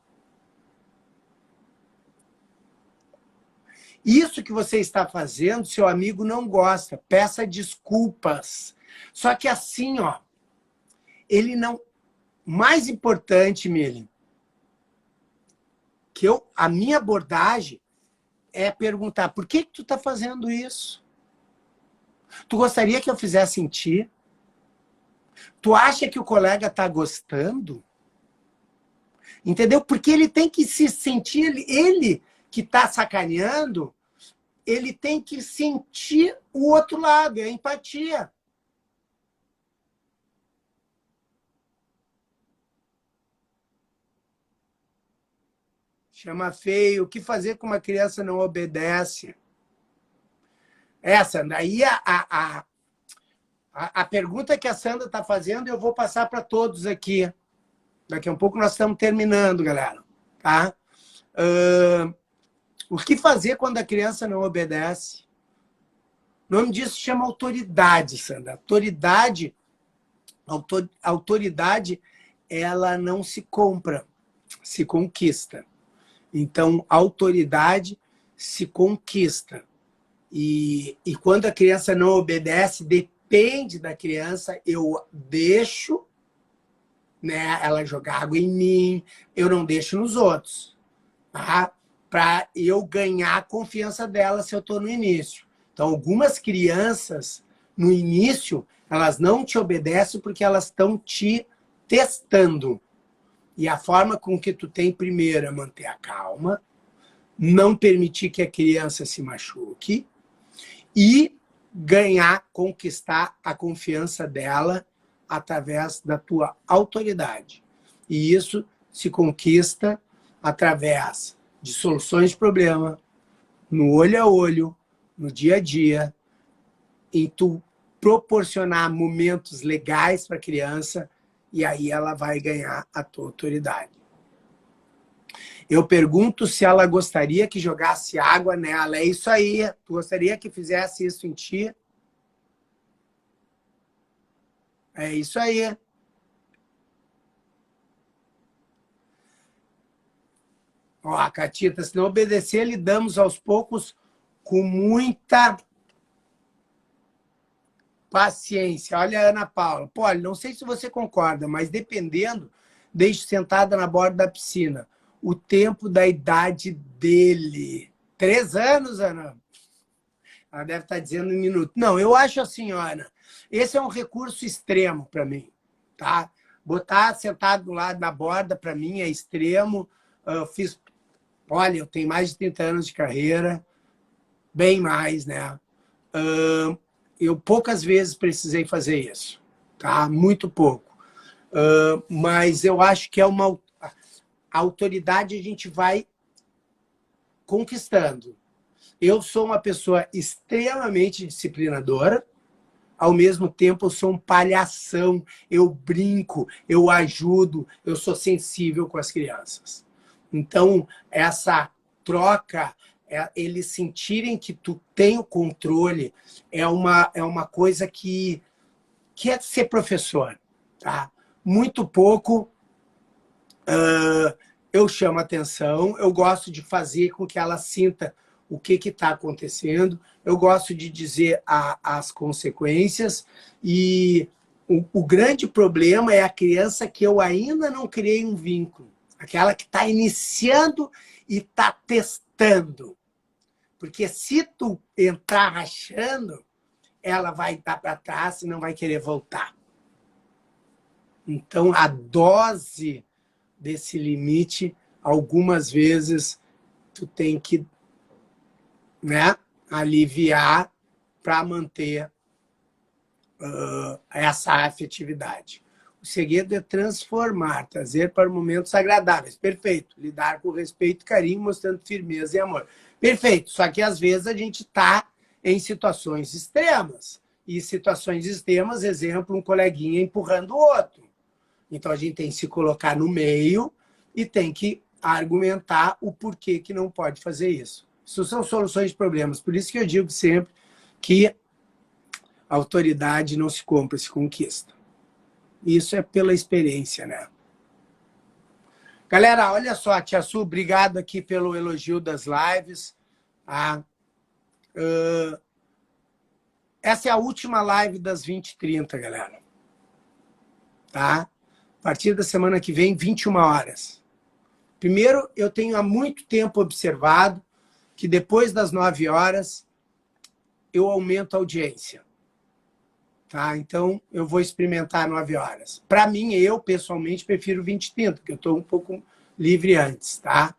S1: Isso que você está fazendo, seu amigo não gosta. Peça desculpas. Só que assim, ó, ele não... Mais importante, Mili, que a minha abordagem é perguntar, por que tu está fazendo isso? Tu gostaria que eu fizesse em ti? Tu acha que o colega está gostando? Entendeu? Porque ele tem que se sentir, ele que está sacaneando, ele tem que sentir o outro lado, é a empatia. Chama feio. O que fazer com uma criança não obedece? Essa, daí a pergunta que a Sandra está fazendo, eu vou passar para todos aqui. Daqui a um pouco nós estamos terminando, galera. Tá? O que fazer quando a criança não obedece? O nome disso chama autoridade, Sandra. Autoridade, ela não se compra, se conquista. Então, autoridade se conquista. E quando a criança não obedece, depende da criança, eu deixo, né, ela jogar água em mim, eu não deixo nos outros, tá? Para eu ganhar a confiança dela se eu estou no início. Então, algumas crianças, no início, elas não te obedecem porque elas estão te testando. E a forma com que tu tem primeiro é manter a calma, não permitir que a criança se machuque e conquistar a confiança dela através da tua autoridade. E isso se conquista através de soluções de problema, no olho a olho, no dia a dia, em tu proporcionar momentos legais para a criança, e aí ela vai ganhar a tua autoridade. Eu pergunto se ela gostaria que jogasse água nela. É isso aí. Tu gostaria que fizesse isso em ti? É isso aí. Ó, Catita, se não obedecer, lidamos aos poucos com muita paciência. Olha a Ana Paula. Pô, não sei se você concorda, mas dependendo, deixe sentada na borda da piscina. O tempo da idade dele. 3 anos, Ana? Ela deve estar dizendo um minuto. Não, eu acho assim, Ana, esse é um recurso extremo para mim, tá? Botar sentado do lado da borda, para mim, é extremo. Olha, eu tenho mais de 30 anos de carreira, bem mais, né? Eu poucas vezes precisei fazer isso, tá? Muito pouco. Mas eu acho que é uma... A autoridade a gente vai conquistando. Eu sou uma pessoa extremamente disciplinadora, ao mesmo tempo eu sou um palhação, eu brinco, eu ajudo, eu sou sensível com as crianças. Então, essa troca, eles sentirem que tu tem o controle, é uma coisa que é ser professor, tá? Muito pouco eu chamo atenção, eu gosto de fazer com que ela sinta o que está acontecendo, eu gosto de dizer as consequências, e o grande problema é a criança que eu ainda não criei um vínculo, aquela que está iniciando e está testando. Porque se tu entrar rachando, ela vai estar para trás e não vai querer voltar. Então, a dose desse limite, algumas vezes, tu tem que, né, aliviar para manter essa afetividade. O segredo é transformar, trazer para momentos agradáveis. Perfeito. Lidar com respeito e carinho, mostrando firmeza e amor. Perfeito. Só que, às vezes, a gente está em situações extremas. E situações extremas, exemplo, um coleguinha empurrando o outro. Então, a gente tem que se colocar no meio e tem que argumentar o porquê que não pode fazer isso. Isso são soluções de problemas. Por isso que eu digo sempre que a autoridade não se compra, se conquista. Isso é pela experiência, né? Galera, olha só, Tia Su, obrigado aqui pelo elogio das lives. Tá? Essa é a última live das 20h30, galera. Tá? A partir da semana que vem, 21 horas. Primeiro, eu tenho há muito tempo observado que depois das 9 horas eu aumento a audiência. Tá? Então, eu vou experimentar 9 horas. Para mim, eu, pessoalmente, prefiro 20h30, porque eu estou um pouco livre antes. Tá?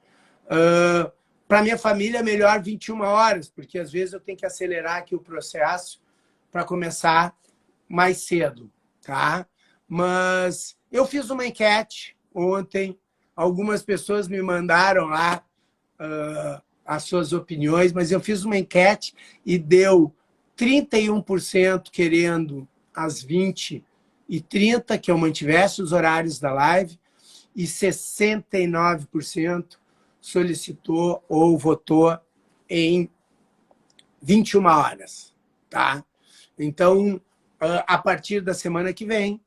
S1: Para minha família, é melhor 21 horas, porque às vezes eu tenho que acelerar aqui o processo para começar mais cedo. Tá? Mas eu fiz uma enquete ontem, algumas pessoas me mandaram lá as suas opiniões, mas eu fiz uma enquete e deu 31% querendo às 20h30 que eu mantivesse os horários da live, e 69% solicitou ou votou em 21 horas. Tá? Então, a partir da semana que vem,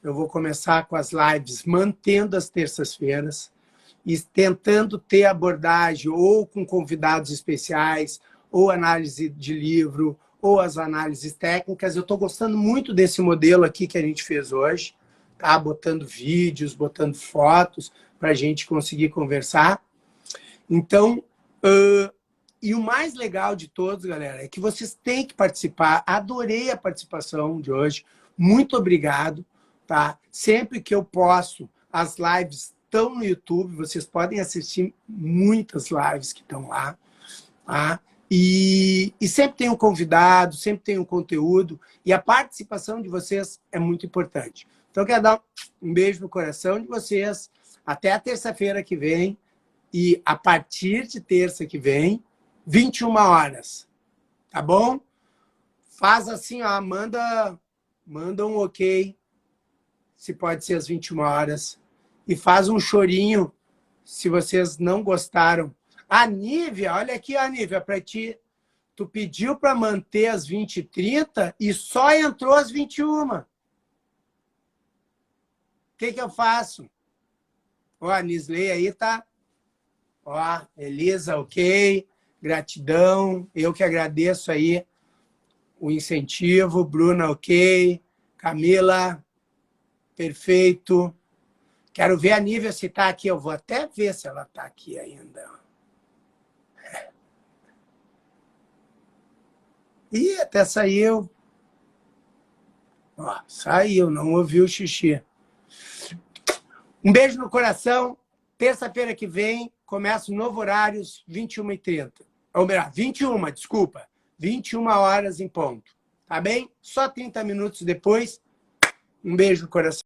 S1: eu vou começar com as lives mantendo as terças-feiras e tentando ter abordagem ou com convidados especiais, ou análise de livro, ou as análises técnicas. Eu estou gostando muito desse modelo aqui que a gente fez hoje, tá? Botando vídeos, botando fotos para a gente conseguir conversar. Então, e o mais legal de todos, galera, é que vocês têm que participar. Adorei a participação de hoje. Muito obrigado. Tá? Sempre que eu posso, as lives estão no YouTube, vocês podem assistir muitas lives que estão lá. Tá? E sempre tem um convidado, sempre tem um conteúdo, e a participação de vocês é muito importante. Então, eu quero dar um beijo no coração de vocês. Até a terça-feira que vem, e a partir de terça que vem, 21 horas. Tá bom? Faz assim, ó, manda um ok, se pode ser às 21 horas. E faz um chorinho se vocês não gostaram. A Nívia, olha aqui, a Nívia, para ti. Tu pediu para manter às 20h30 e só entrou às 21. O que eu faço? Ó, a Nisley aí tá. Ó, Elisa, ok. Gratidão. Eu que agradeço aí o incentivo. Bruna, ok. Camila, perfeito. Quero ver a Nívia se está aqui. Eu vou até ver se ela está aqui ainda. Ih, até saiu. Ó, saiu, não ouviu o xixi. Um beijo no coração. Terça-feira que vem, começa um novo horário, 21h30. Ou melhor, 21, desculpa. 21 horas em ponto. Tá bem? Só 30 minutos depois. Um beijo no coração.